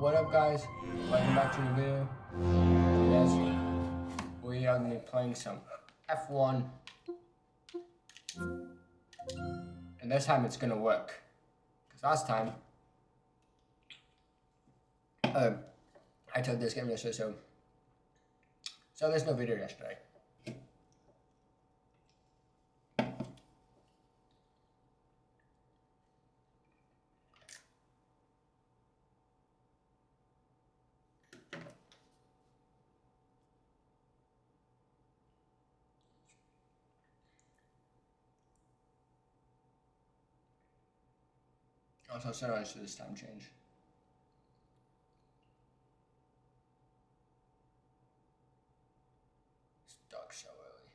What up, guys? Welcome back to the video. Yes, we are going to be playing some F1, and this time it's going to work. Because last time, I took this game yesterday, so there's no video yesterday. Also, sorry for this time change. Stuck so early.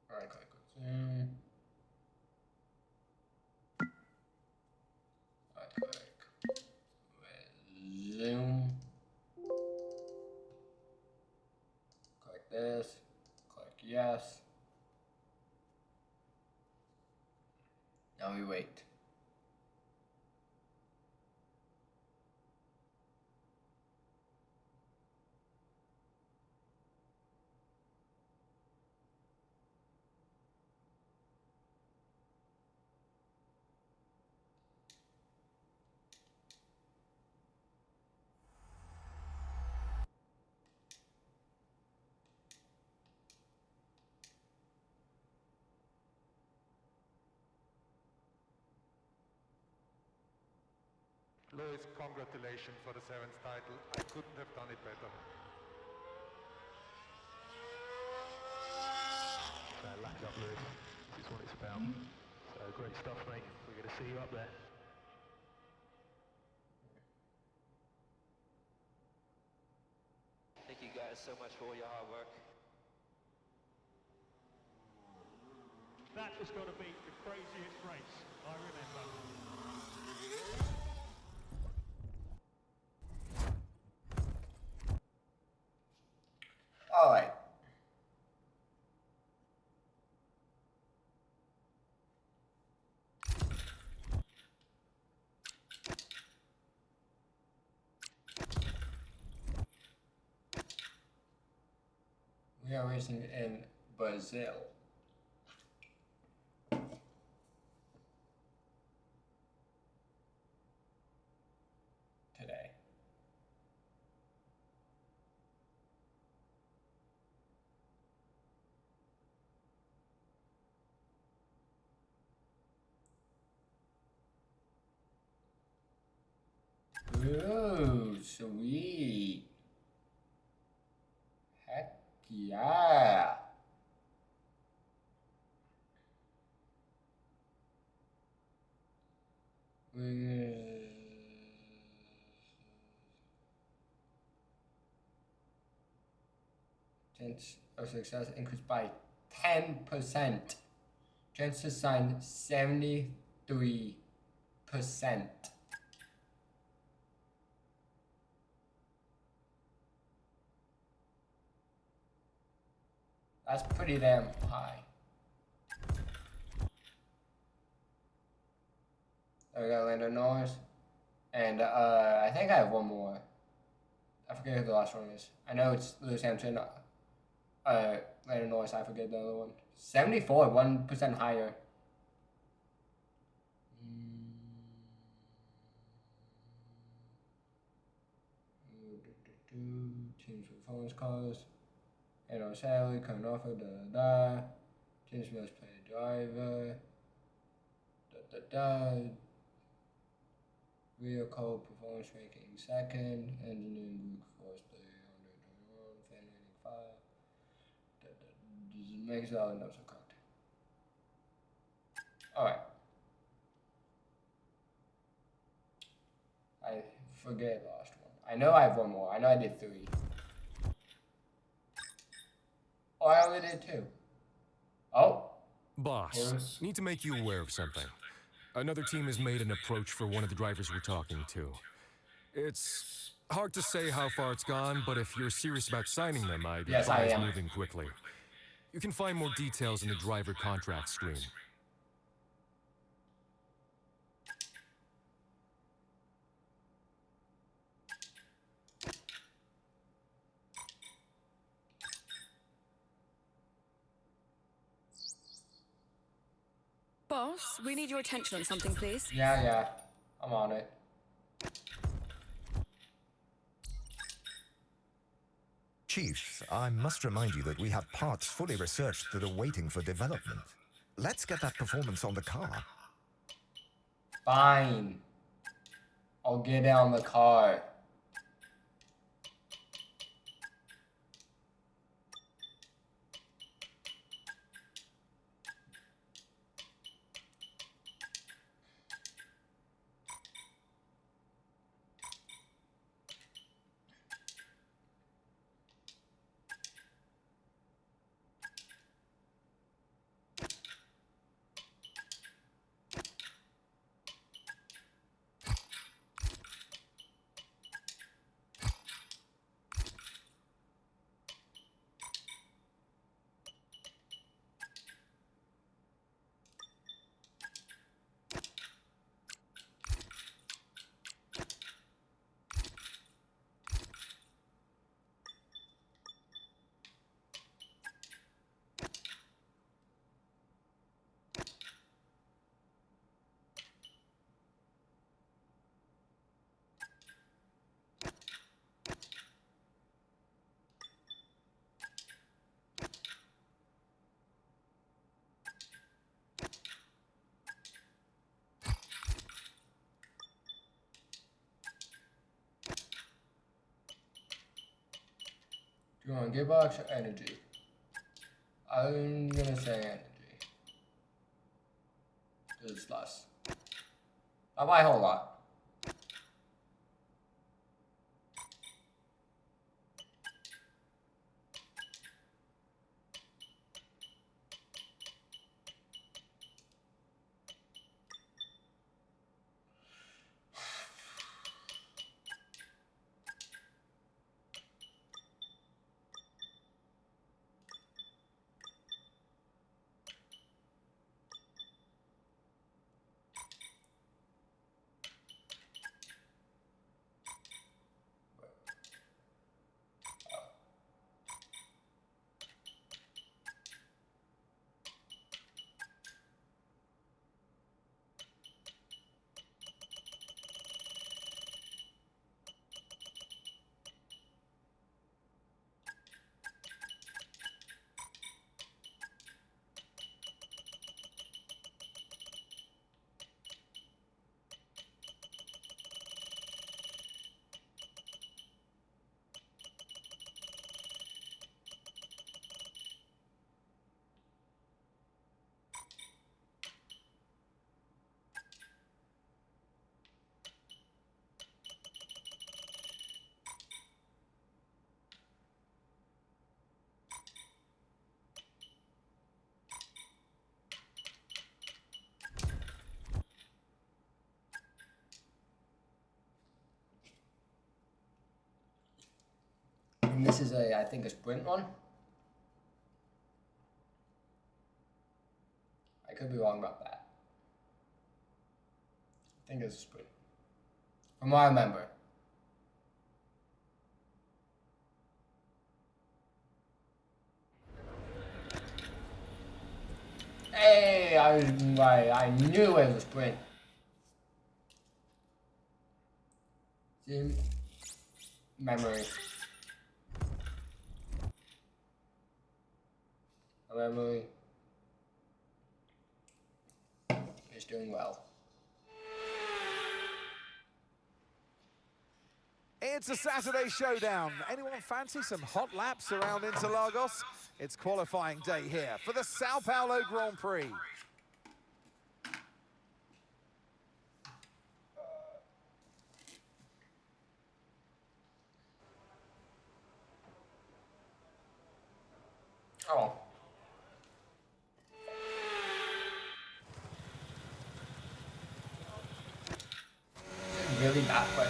Alright, click resume. Right click resume. Click this. Click yes. Now we wait. Lewis, congratulations for the 7th title. I couldn't have done it better. Lucky up, Lewis. This is what it's about. So great stuff, mate. We're going to see you up there. Thank you guys so much for all your hard work. That has got to be the craziest race I remember. All right. We are racing in Brazil. Today. Ooh, sweet. Heck yeah. Chance of success increased by 10%. Chance to sign 73%. That's pretty damn high. We got Lando Norris. And I think I have one more. I forget who the last one is. I know it's Lewis Hamilton. Lando Norris, I forget the other one. 74, 1% higher. Team's performance cars. And Sally coming off of Team's best player driver. Vehicle performance ranking second. Engineering group force player 121. Fan rating 5. This makes all the numbers correct. Alright. I forget I lost one. I know I have one more. I know I did 3. Oh, I only did 2. Oh. Boss, need to make you aware of something. Another team has made an approach for one of the drivers we're talking to. It's hard to say how far it's gone, but if you're serious about signing them, I'd Yes, I advise am. moving quickly. You can find more details in the driver contract screen. Boss, we need your attention on something, please. Yeah. I'm on it. Chief, I must remind you that we have parts fully researched that are waiting for development. Let's get that performance on the car. Fine. I'll get it on the car. Do you want gearbox or energy? I'm gonna say energy. It's less. Not by a whole lot. And this is I think a sprint one. I could be wrong about that. I think it's a sprint. From what I remember. Hey, I was right. I knew it was a sprint. See? Memory. Memory is doing well. It's a Saturday showdown. Anyone fancy some hot laps around Interlagos? It's qualifying day here for the Sao Paulo Grand Prix. Oh. Is it really that way?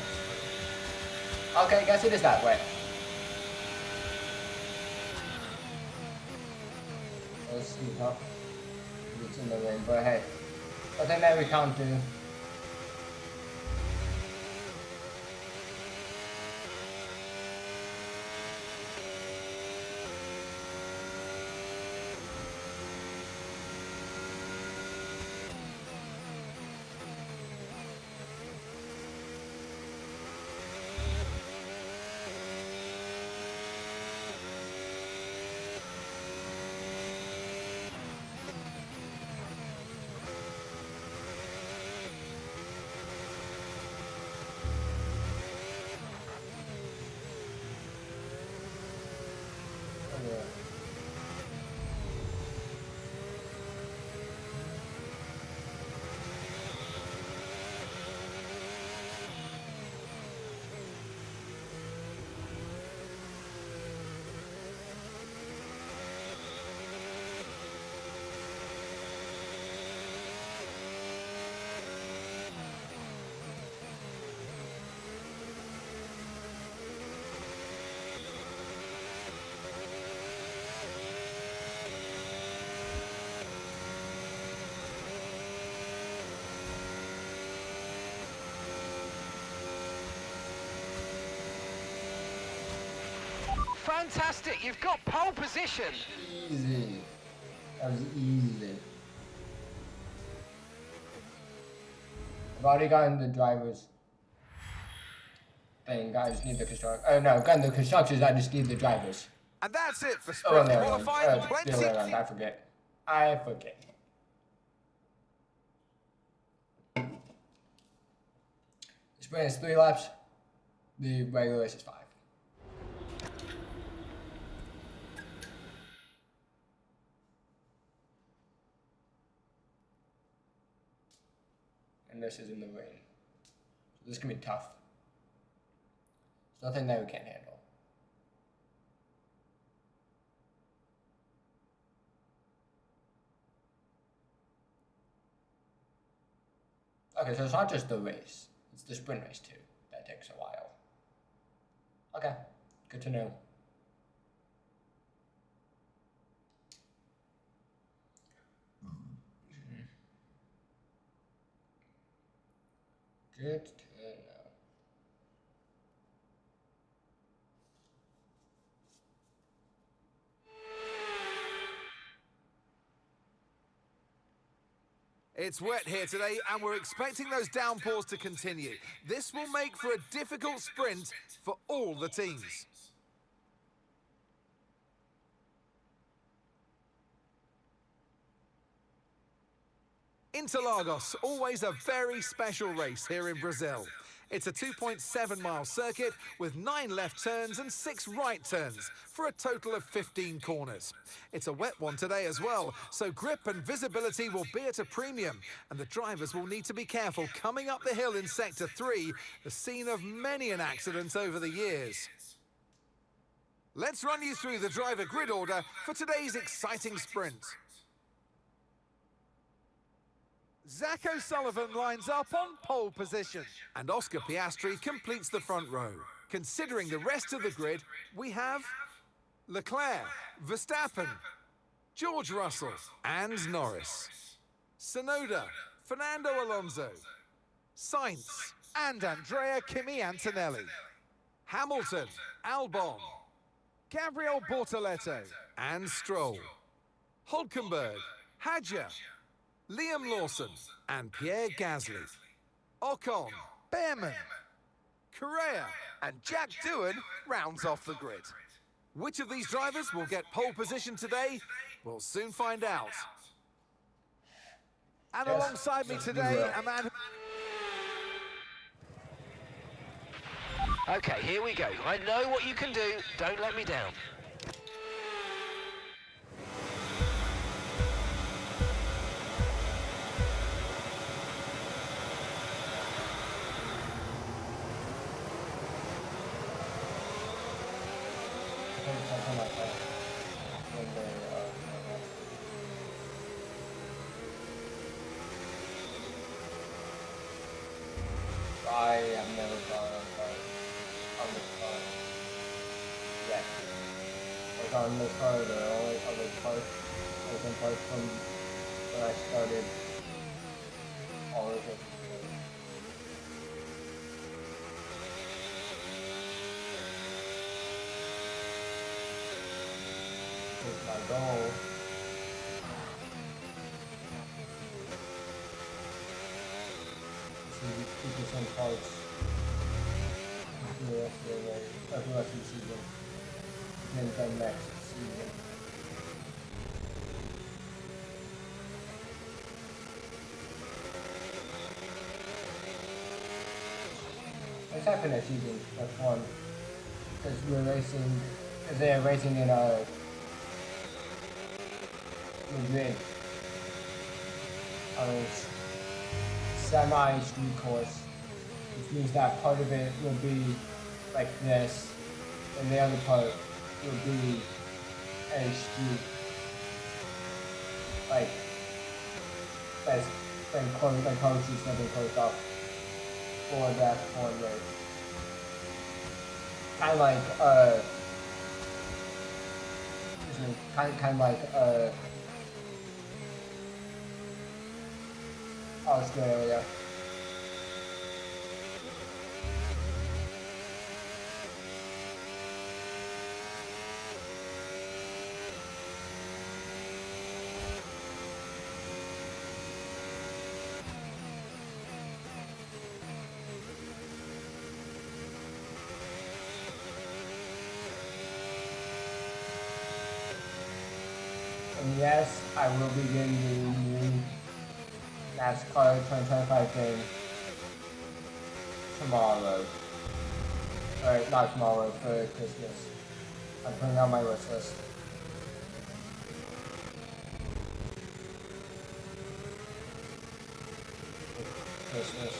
Okay, I guess it is that way. Let's see how it's in the rain, but hey, nothing that we can't do. Fantastic, you've got pole position. Easy. That was easy. I've already gotten the driver's thing. I just need the construction. Oh no, gotten the constructors. I just need the drivers. And that's it for Oh, sprint no, qualifying. the Plenty. other way around. I forget. I forget. The sprint is 3 laps. The regular race is 5. And this is in the rain. So this can be tough. There's nothing that we can't handle. Okay, so it's not just the race. It's the sprint race too. That takes a while. Okay, good to know. Good to know. It's wet here today, and we're expecting those downpours to continue. This will make for a difficult sprint for all the teams. Interlagos, always a very special race here in Brazil. It's a 2.7-mile circuit with 9 left turns and 6 right turns for a total of 15 corners. It's a wet one today as well, so grip and visibility will be at a premium, and the drivers will need to be careful coming up the hill in Sector 3, the scene of many an accident over the years. Let's run you through the driver grid order for today's exciting sprint. Zach O'Sullivan lines up on pole position. And Oscar Piastri completes the front row. Considering the rest of the grid, we have Leclerc, Verstappen, George Russell and Norris, Tsunoda, Fernando Alonso, Sainz and Andrea Kimi Antonelli, Hamilton, Albon, Gabriel Bortoleto and Stroll, Hulkenberg, Hadjar, Liam Lawson and Pierre Gasly, Ocon, Behrman, Correa and Jack Doohan rounds off the grid. Which of these drivers will get pole position today? We'll soon find out. And alongside me today, a man... Okay, here we go. I know what you can do. Don't let me down. Something like that. have never gone on this car yet. Like on this car, the only other part, open part from when I started all of it. With my goal. To 2% parts for the rest of the season. And then next season. Except for next season, F1. Because we're racing, because they're racing in Madrid. On a semi-street course. Which means that part of it will be like this, and the other part will be a street, like that's been closed, like car streets have been closed off for that F1 race. Kind of like kind of like Australia. And yes, I will be getting the new NASCAR 2025 game tomorrow. Or not tomorrow, for Christmas. I'm putting on my wish list. Christmas.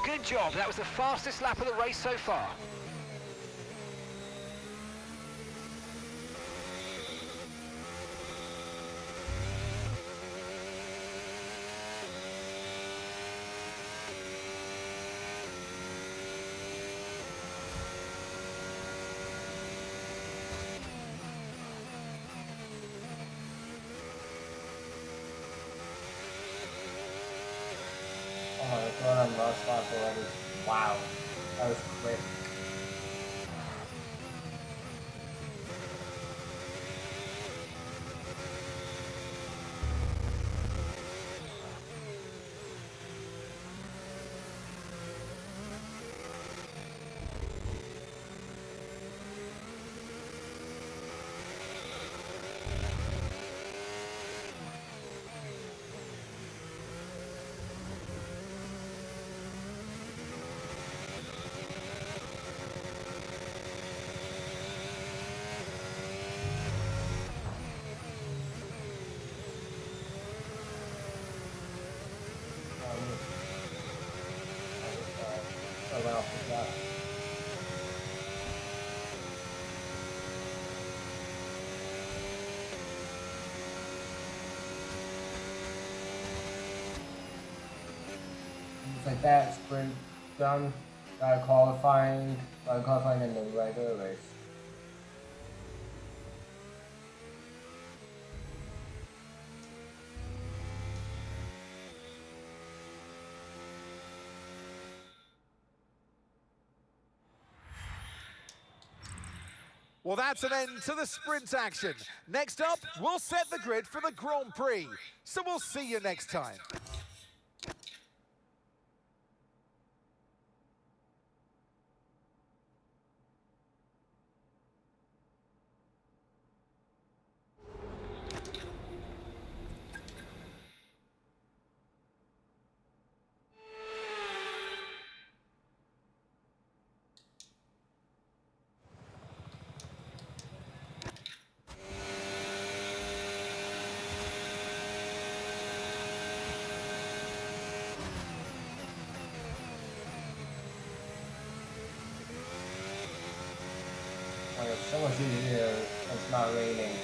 Good job. That was the fastest lap of the race so far. Oh my god, I'm lost lap already. Wow. That was quick. Off with that. Just like that, sprint done. Got qualifying in the regular race. Well, that's an end to the sprint action. Next up, we'll set the grid for the Grand Prix. So we'll see you next time. Like, it's so much easier when it's not raining.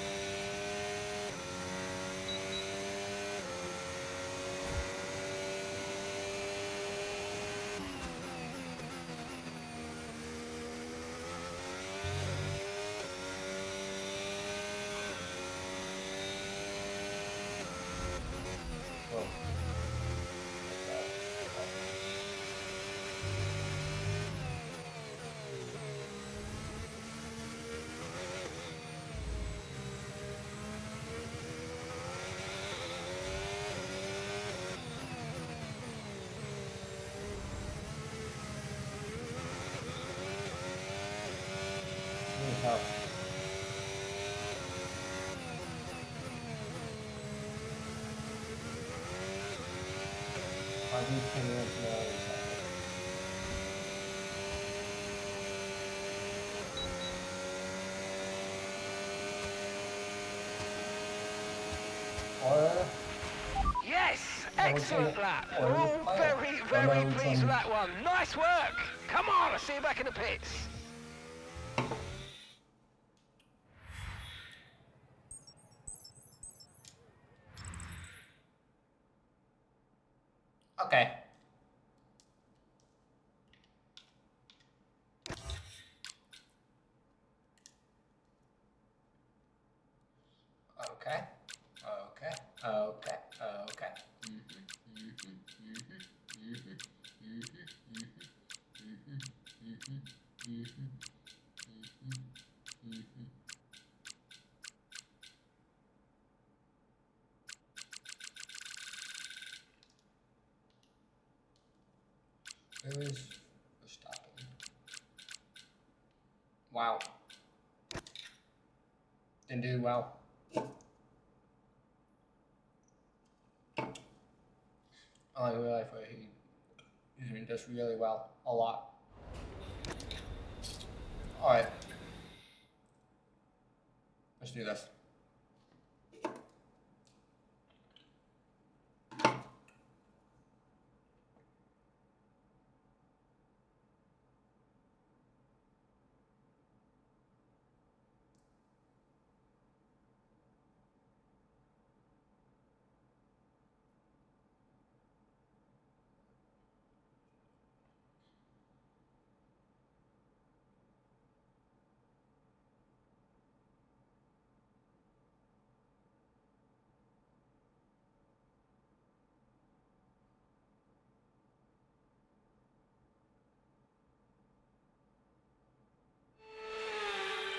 Whoa. Really tough. Why do you pin it into the other side? Or Yes! Excellent lap. or We're all play it. very, Or very no, pleased some- with that one. Nice work. Come on, I'll see you back in the pits. Okay. Okay. Okay. Okay. Okay. Where is Verstappen? Wow. Didn't do well. I like real life where he does really well. A lot. Alright. Let's do this.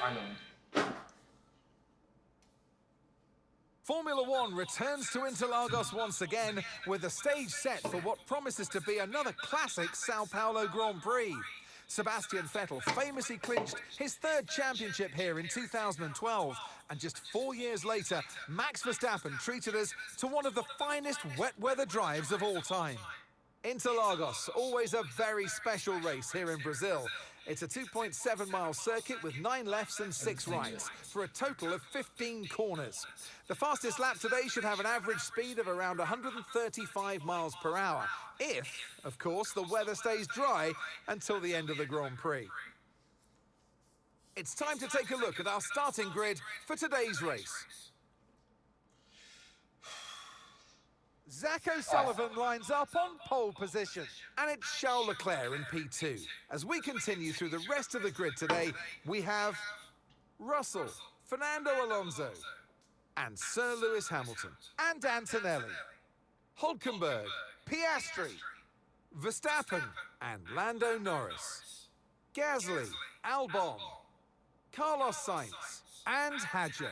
Finally. Formula One returns to Interlagos once again with the stage set for what promises to be another classic Sao Paulo Grand Prix. Sebastian Vettel famously clinched his third championship here in 2012, and just 4 years later, Max Verstappen treated us to one of the finest wet weather drives of all time. Interlagos, always a very special race here in Brazil. It's a 2.7-mile circuit with 9 lefts and 6 rights, for a total of 15 corners. The fastest lap today should have an average speed of around 135 miles per hour, if, of course, the weather stays dry until the end of the Grand Prix. It's time to take a look at our starting grid for today's race. Zach O'Sullivan lines up on pole position, and it's Charles Leclerc in P2. As we continue through the rest of the grid today, we have Russell, Fernando Alonso, and Sir Lewis Hamilton, and Antonelli, Hülkenberg, Piastri, Verstappen, and Lando Norris, Gasly, Albon, Carlos Sainz, and Hadjar,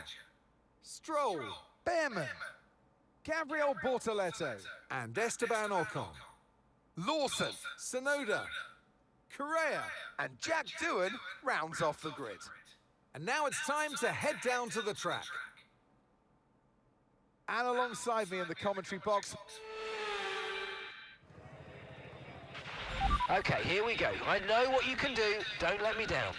Stroll, Behrman, Gabriel Bortoleto, and Esteban Ocon, Lawson, Tsunoda, Correa, and Jack Doohan rounds off the grid. And now it's time to head down to the track. And alongside me in the commentary box... Okay, here we go. I know what you can do. Don't let me down.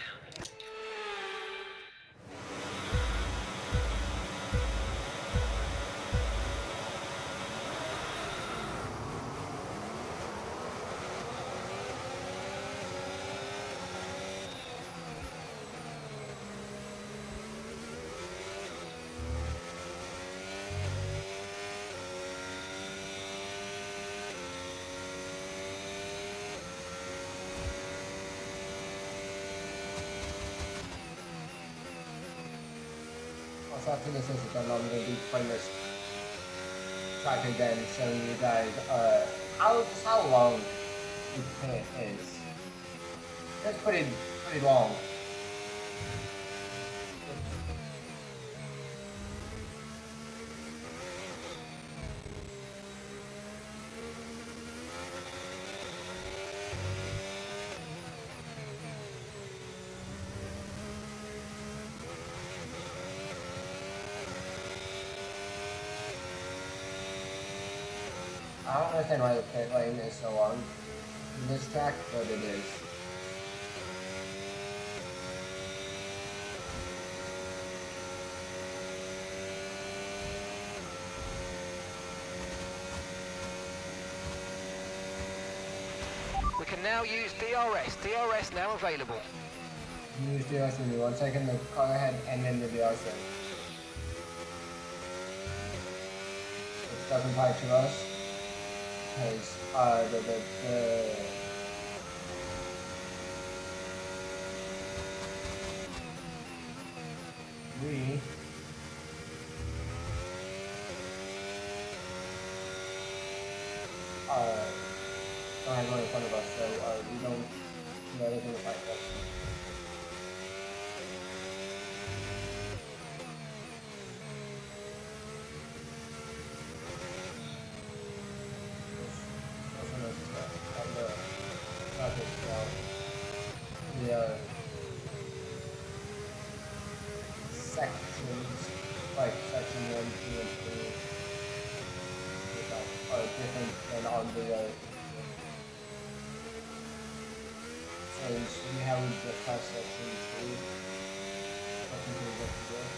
Also after this is done, I'm going to be playing this track again, showing you guys how long the pit is. It's pretty long. I don't understand why the pit lane is so long in this track, but it is. We can now use DRS. DRS now available. Use DRS with me 1 second, the car ahead and then the DRS. Which doesn't apply to us. Because we don't have anyone in front of us, so we don't do anything like that. The sections, like section 1, 2, and 3, are different than on the other. So you see how we just passed section 2. Section 2 is up to there.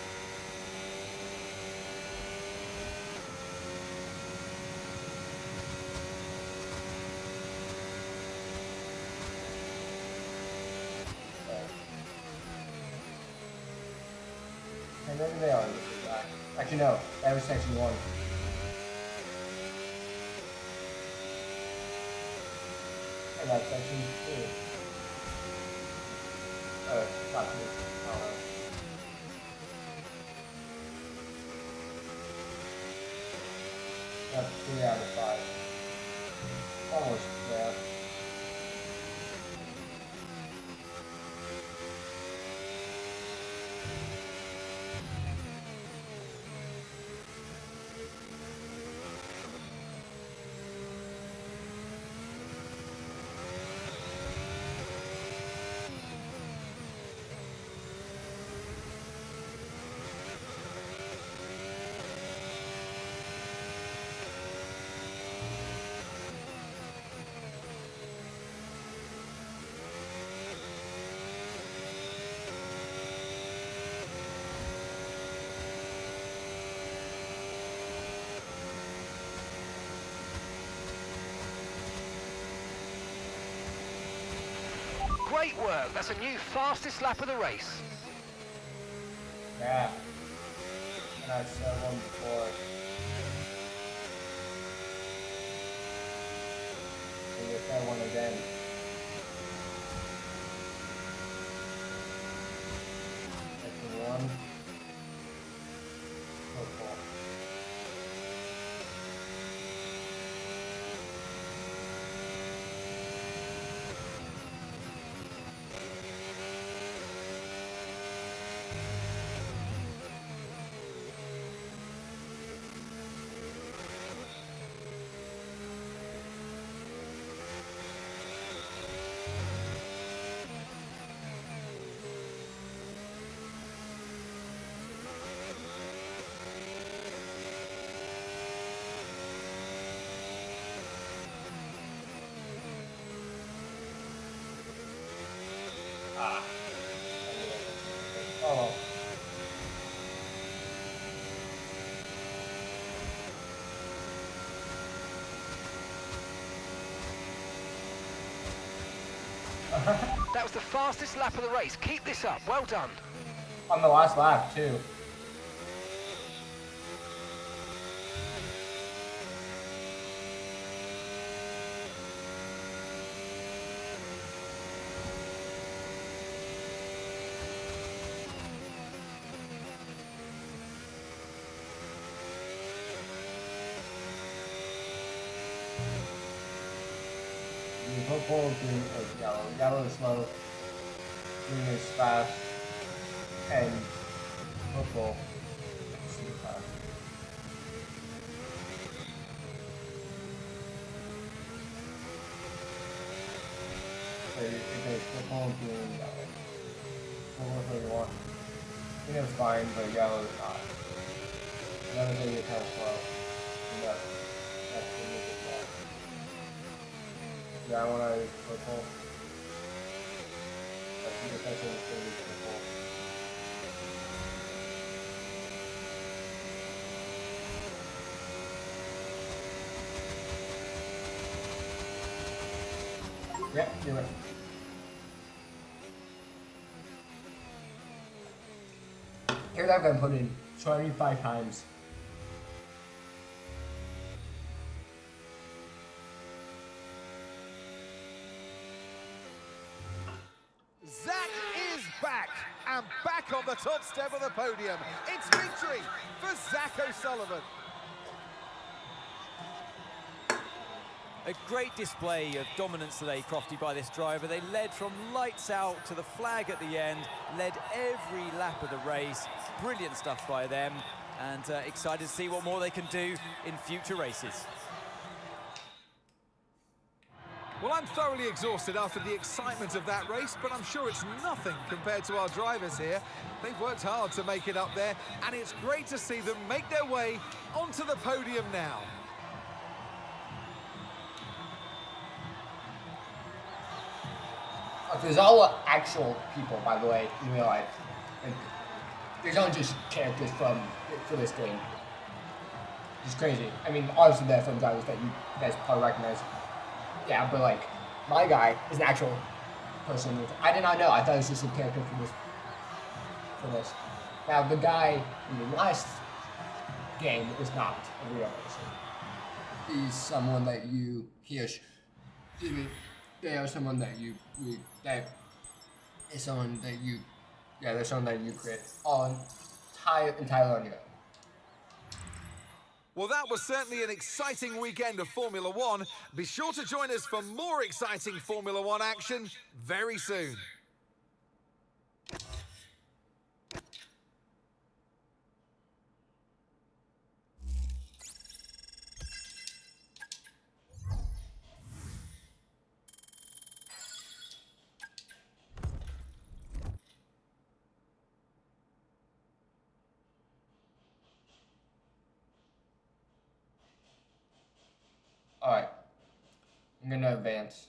And maybe they are. Actually, no. That was section 1. And that's section 2. Not 2. That's 3 out of 5. Almost there. Great work. That's a new fastest lap of the race. Yeah. And I've said one before. And we'll say one again. Section 1. Football. Oh. That was the fastest lap of the race. Keep this up. Well done. On the last lap, too. purple, green is yellow. Yellow is slow, green is fast, and purple is super fast. So it goes purple, green, yellow. Purple is what you want. Green is fine, but yellow is not. Another thing is kind of slow. And that's the make it slow. Yeah, I want to use purple. That's the defensive is going to be purple. Yep, you're right. Here's what I'm going to put in 25 times. Zach is back, and back on the top step of the podium. It's victory for Zach O'Sullivan. A great display of dominance today, Crofty, by this driver. They led from lights out to the flag at the end, led every lap of the race. Brilliant stuff by them, and excited to see what more they can do in future races. Well, I'm thoroughly exhausted after the excitement of that race, but I'm sure it's nothing compared to our drivers here. They've worked hard to make it up there, and it's great to see them make their way onto the podium now. There's all actual people, by the way, in real life. Like, these aren't just characters for this game. It's crazy. I mean, obviously there are some drivers that you guys probably recognize. Yeah, but like, my guy is an actual person. I did not know. I thought it was just a character for this. Now, the guy in the last game is not a real person. He's someone that they are someone that there's someone that you create entirely on your own. Well, that was certainly an exciting weekend of Formula One. Be sure to join us for more exciting Formula One action very soon. Alright. I'm gonna advance.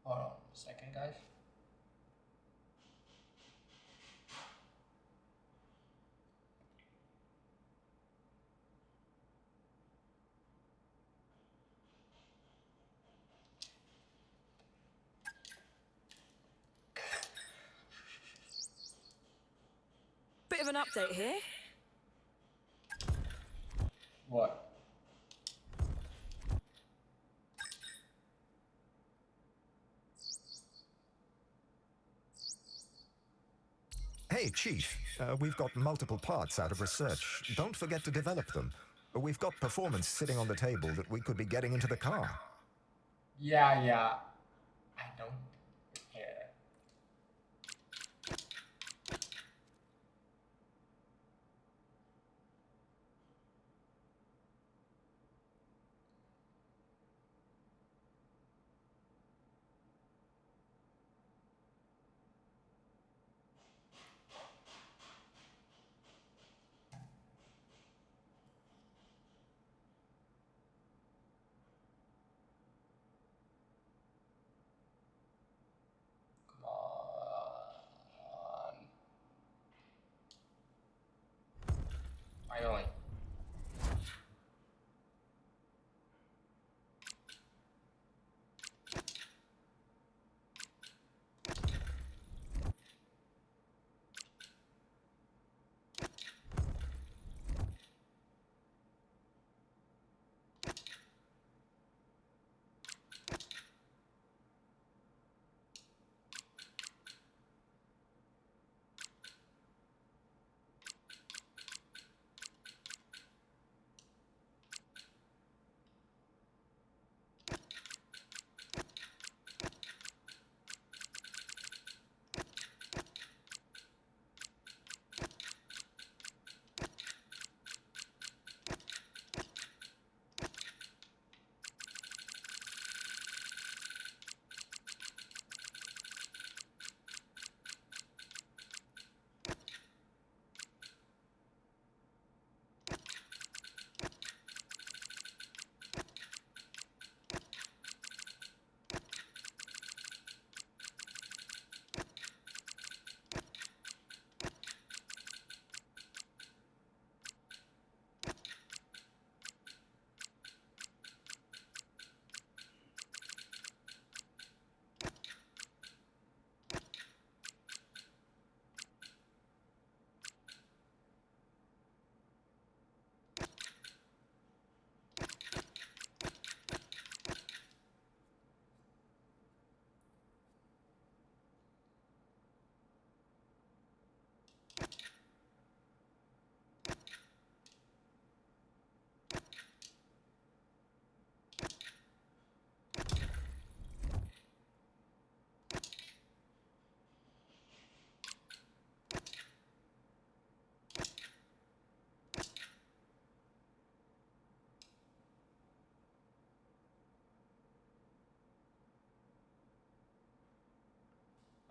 Hold on a second, guys. Bit of an update here. What? Hey, Chief, we've got multiple parts out of research. Don't forget to develop them. We've got performance sitting on the table that we could be getting into the car. Yeah. I don't care. Finally.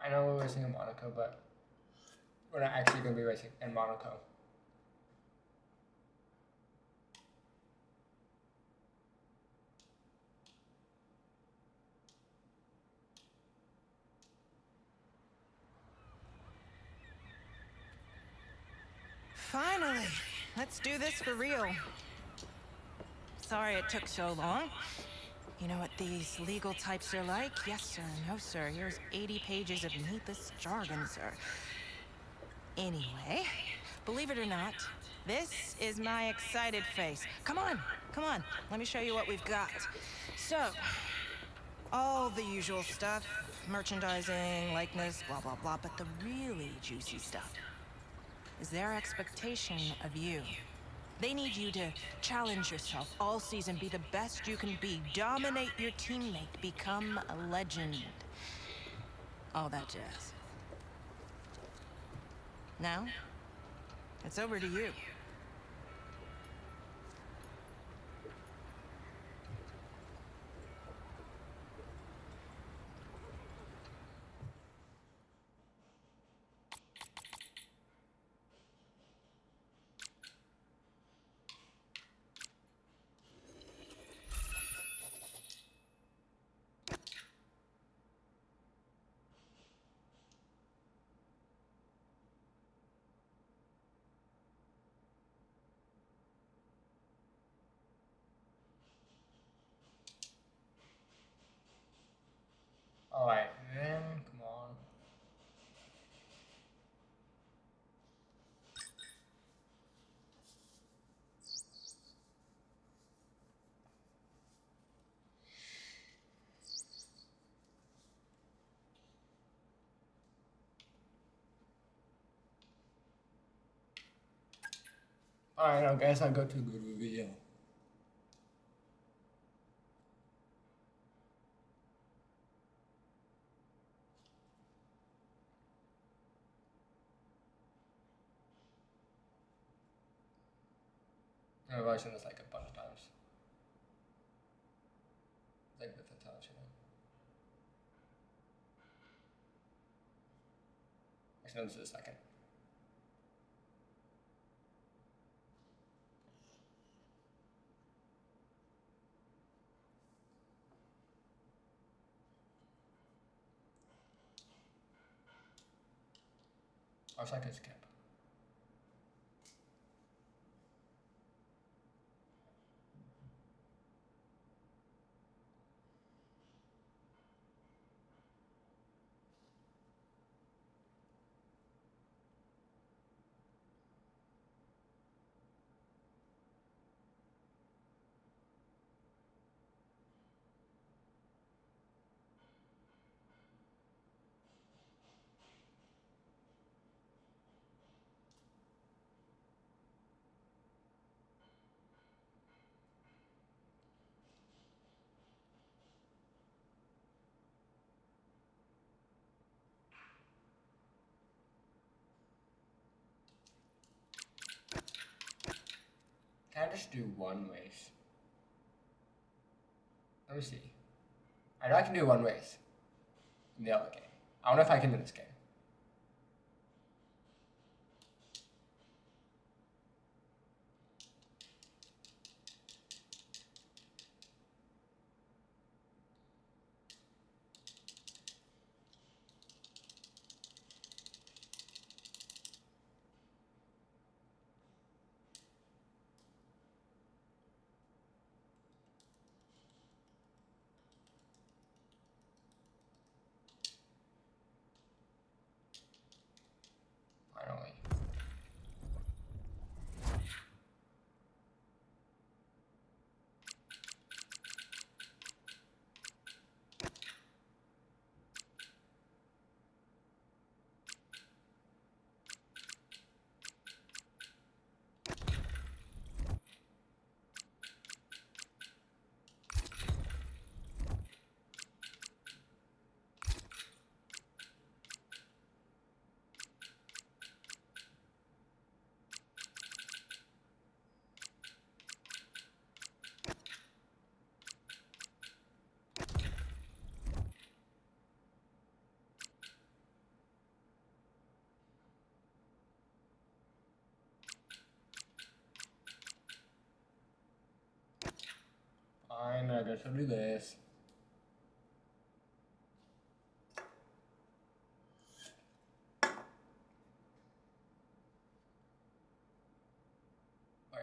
I know we're racing in Monaco, but we're not actually going to be racing in Monaco. Finally, let's do this for real. Sorry it took so long. You know what these legal types are like? Yes, sir. No, sir. Here's 80 pages of needless jargon, sir. Anyway, believe it or not, this is my excited face. Come on, come on. Let me show you what we've got. So, all the usual stuff, merchandising, likeness, blah, blah, blah. But the really juicy stuff is their expectation of you. They need you to challenge yourself all season, be the best you can be, dominate your teammate, become a legend. All that jazz. Now, it's over to you. Alright, then, come on. Alright, I guess I'll go to the reveal. I've watched this like a bunch of times. Like the fifth time, you know. Actually, this is the second. Our second skip. just do one race? Let me see. I know I can do one race in the other game. I don't know if I can in this game. Finally. Fine, I guess I'll do this. Wait.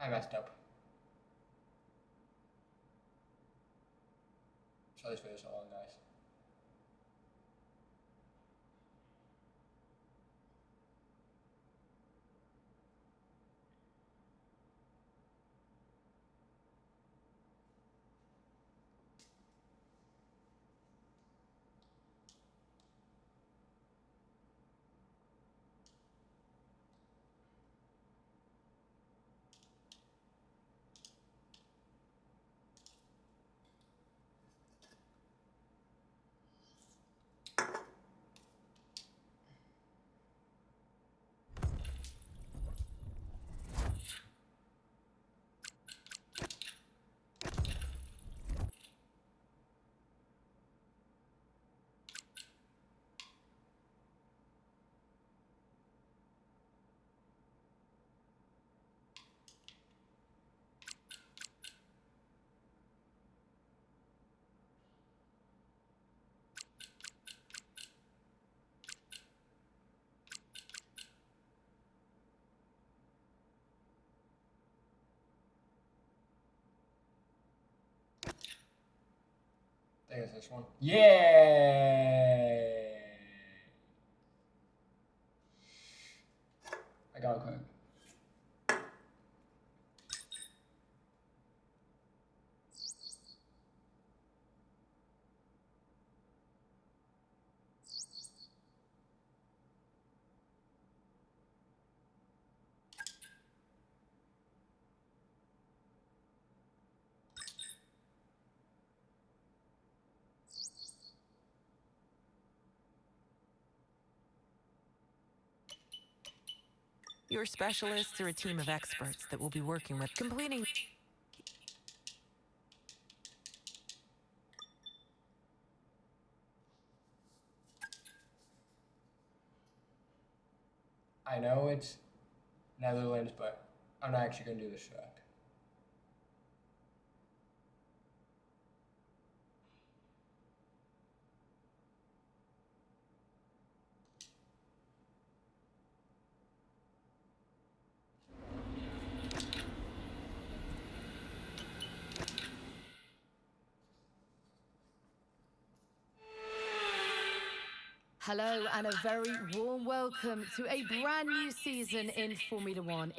I messed up. Sorry for so long, guys. I think it's this one. Yay! I got a code. Your specialists are a team of experts that will be working with completing. I know it's Netherlands, but I'm not actually going to do this track. Hello and a very warm welcome to a brand new season in Formula One.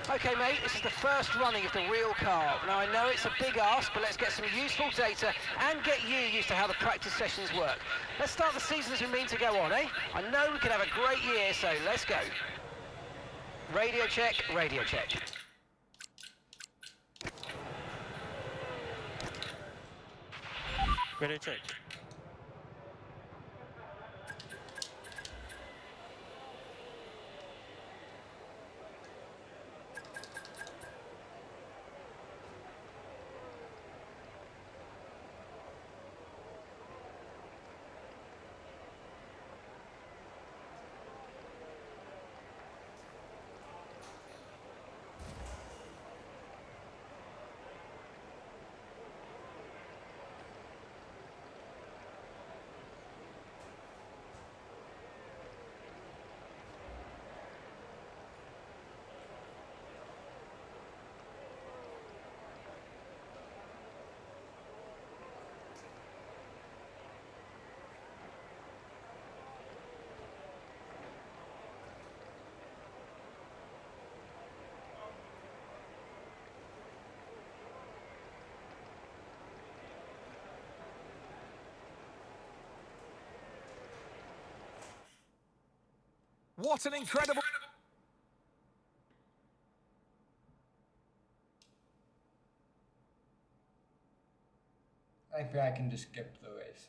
Okay, mate, this is the first running of the real car. Now, I know it's a big ask, but let's get some useful data and get you used to how the practice sessions work. Let's start the season as we mean to go on, eh? I know we can have a great year, so let's go. Radio check, radio check. Radio check. What an incredible... I think I can just skip the race.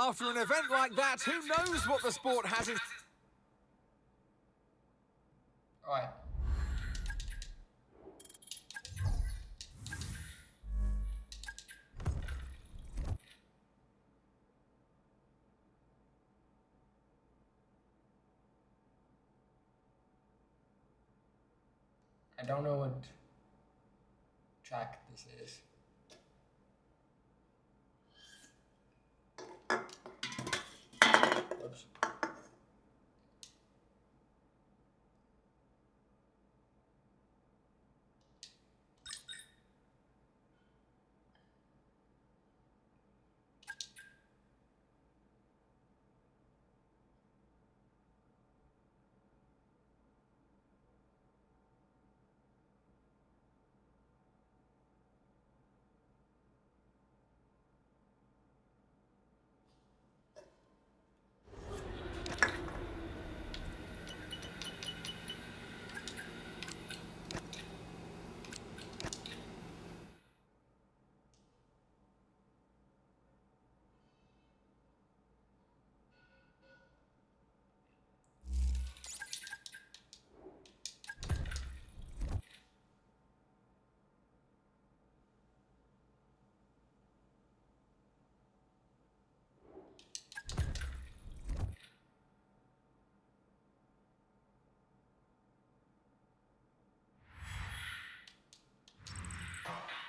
After an event like that, who knows what the sport has in... Alright. I don't know what track this is. Whoops.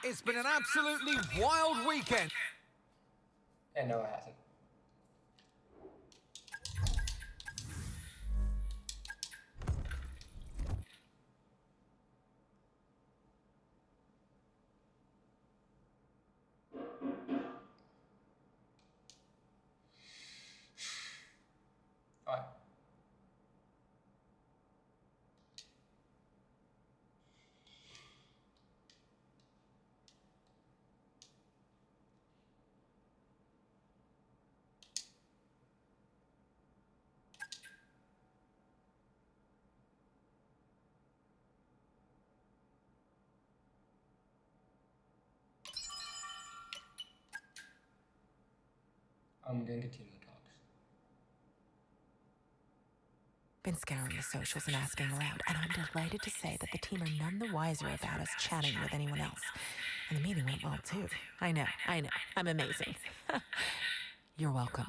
It's been an absolutely wild weekend. And no, it hasn't. Alright. I'm going to continue the talks. Been scouring the socials and asking around, and I'm delighted to say that the team are none the wiser about us chatting with anyone else. And the meeting went well, too. I know. I'm amazing. You're welcome.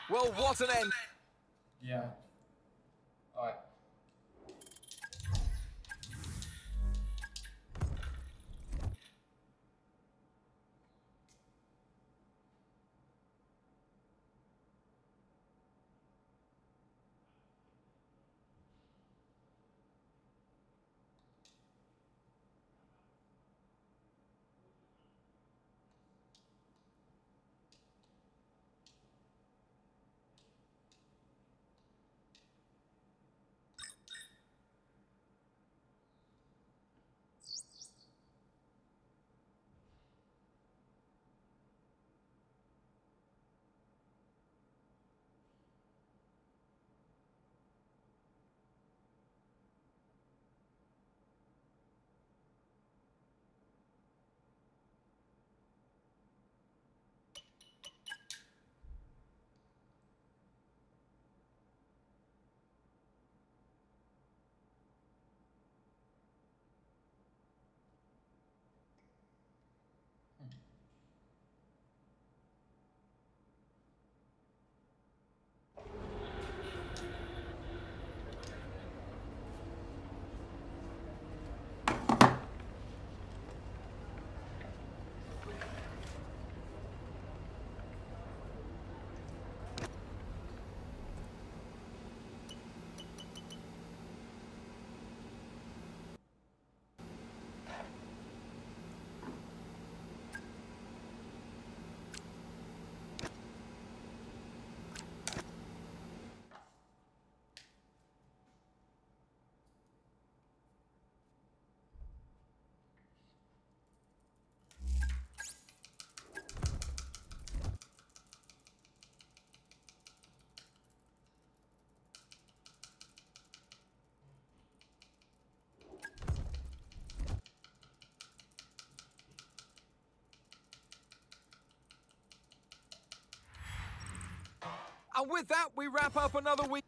Well, what an end. Yeah. Alright. And with that, we wrap up another week.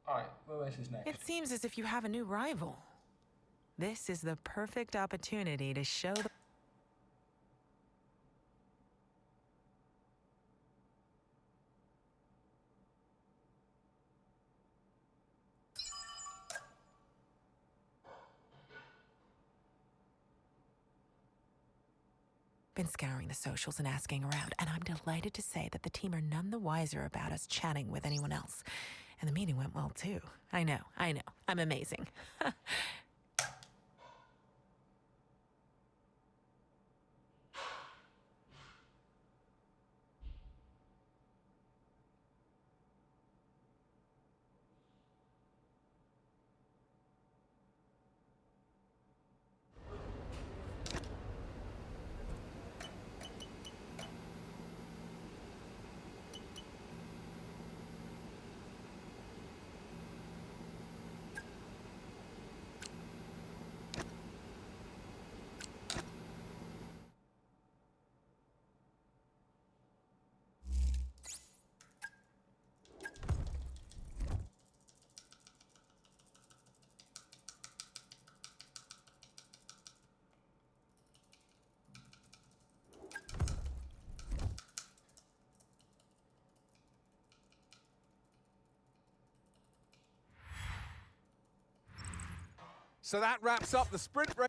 Alright, what race is next? It seems as if you have a new rival. This is the perfect opportunity to show the... Been scouring the socials and asking around, and I'm delighted to say that the team are none the wiser about us chatting with anyone else. And the meeting went well, too. I know. I'm amazing. So that wraps up the sprint race.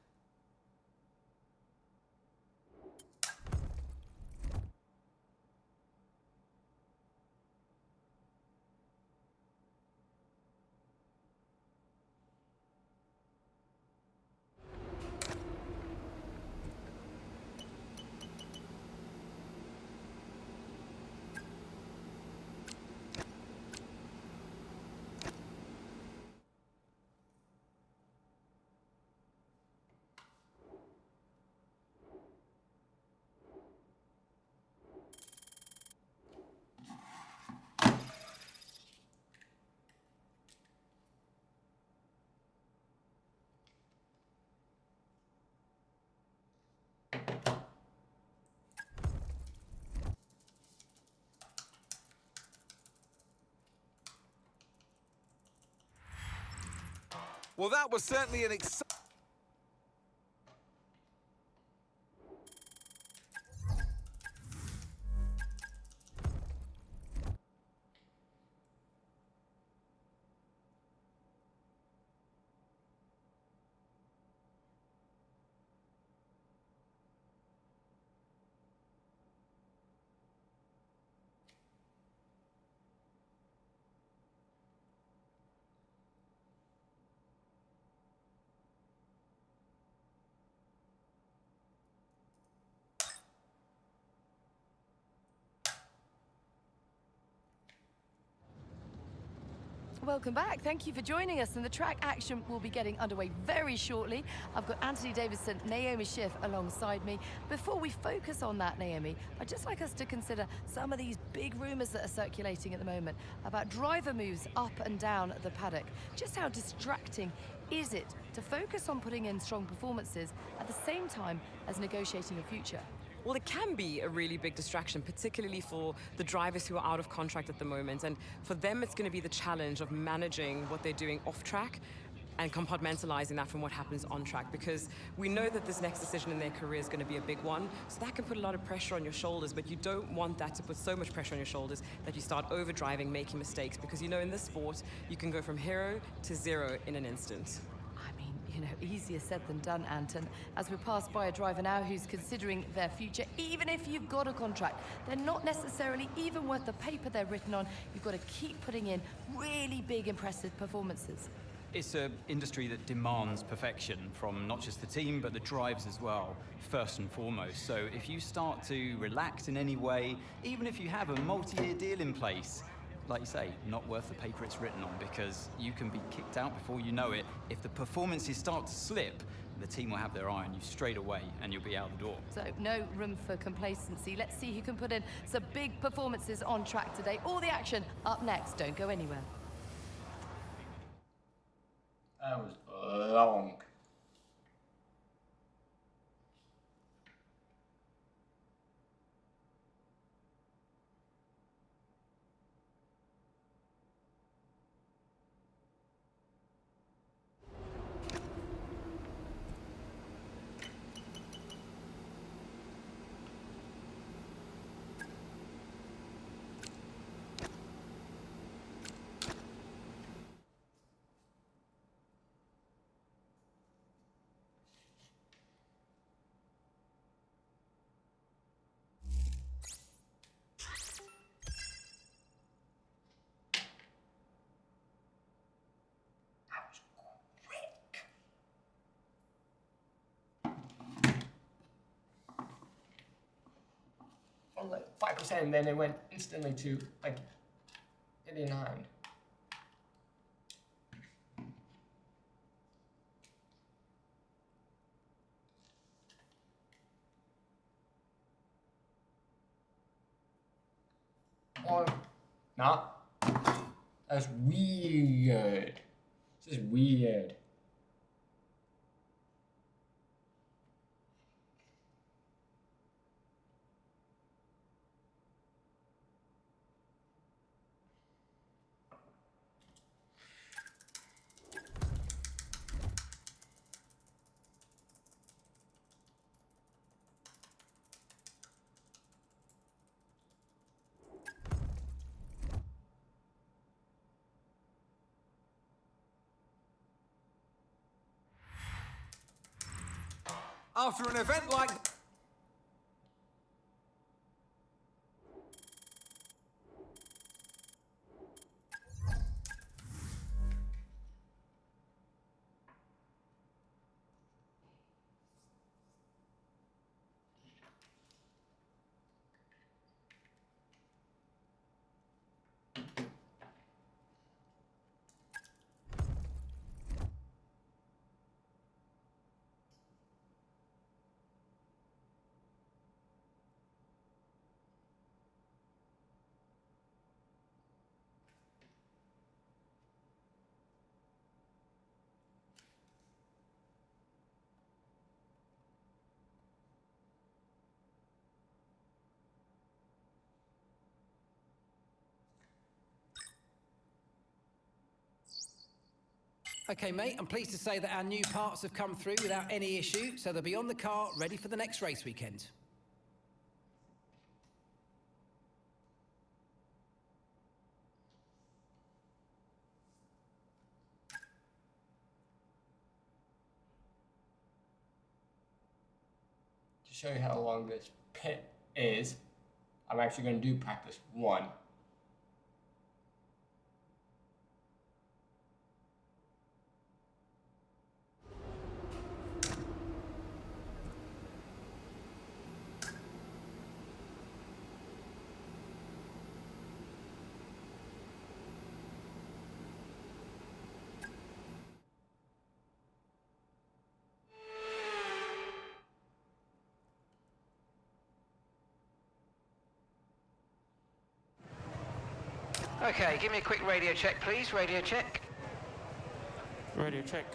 Well, that was certainly an exciting... Welcome back. Thank you for joining us, and the track action will be getting underway very shortly. I've got Anthony Davidson, Naomi Schiff alongside me. Before we focus on that, Naomi, I'd just like us to consider some of these big rumours that are circulating at the moment about driver moves up and down the paddock. Just how distracting is it to focus on putting in strong performances at the same time as negotiating your future? Well, it can be a really big distraction, particularly for the drivers who are out of contract at the moment. And for them, it's going to be the challenge of managing what they're doing off track and compartmentalizing that from what happens on track, because we know that this next decision in their career is going to be a big one. So that can put a lot of pressure on your shoulders, but you don't want that to put so much pressure on your shoulders that you start overdriving, making mistakes, because you know in this sport, you can go from hero to zero in an instant. You know, easier said than done, Anton. As we pass by a driver now who's considering their future, even if you've got a contract, they're not necessarily even worth the paper they're written on. You've got to keep putting in really big, impressive performances. It's an industry that demands perfection from not just the team, but the drivers as well, first and foremost. So if you start to relax in any way, even if you have a multi-year deal in place, like you say, not worth the paper it's written on, because you can be kicked out before you know it. If the performances start to slip, the team will have their eye on you straight away and you'll be out the door. So no room for complacency. Let's see who can put in some big performances on track today. All the action up next. Don't go anywhere. That was long. On like 5%, and then it went instantly to like 89. Or not. That's weird. This is weird. After an event like... Okay, mate, I'm pleased to say that our new parts have come through without any issue, so they'll be on the car ready for the next race weekend. To show you how long this pit is, I'm actually going to do practice 1. Okay, give me a quick radio check, please. Radio check. Radio check.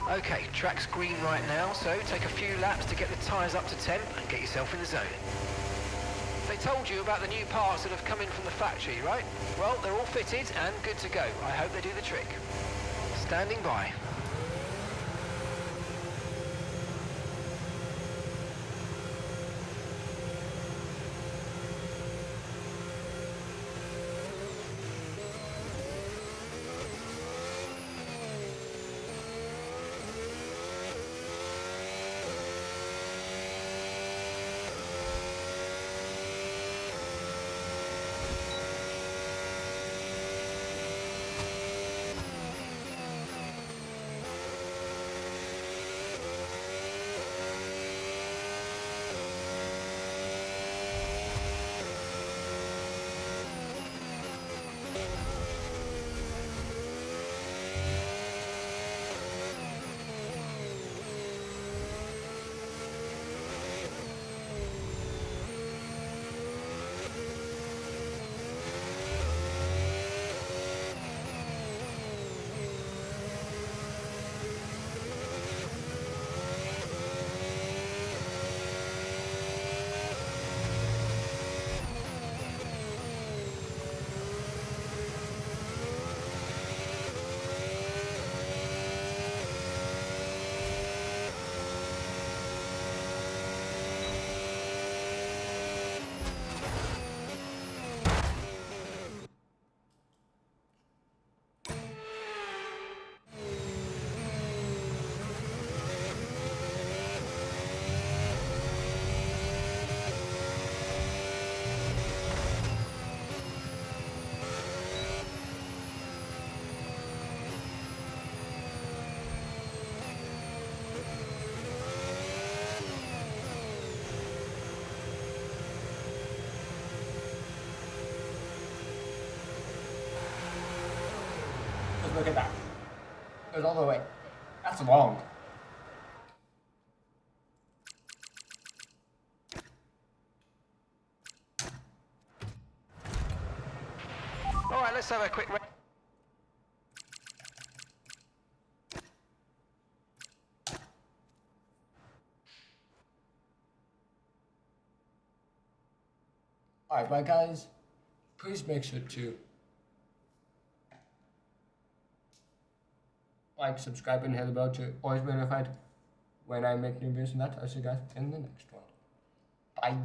Okay, track's green right now, so take a few laps to get the tyres up to temp and get yourself in the zone. They told you about the new parts that have come in from the factory, right? Well, they're all fitted and good to go. I hope they do the trick. Standing by. Look at that. It goes all the way. That's long. All right, let's have a quick... Alright, bye guys. Please make sure to like, subscribe, and hit the bell to always be notified when I make new videos, and that. I'll see you guys in the next one. Bye.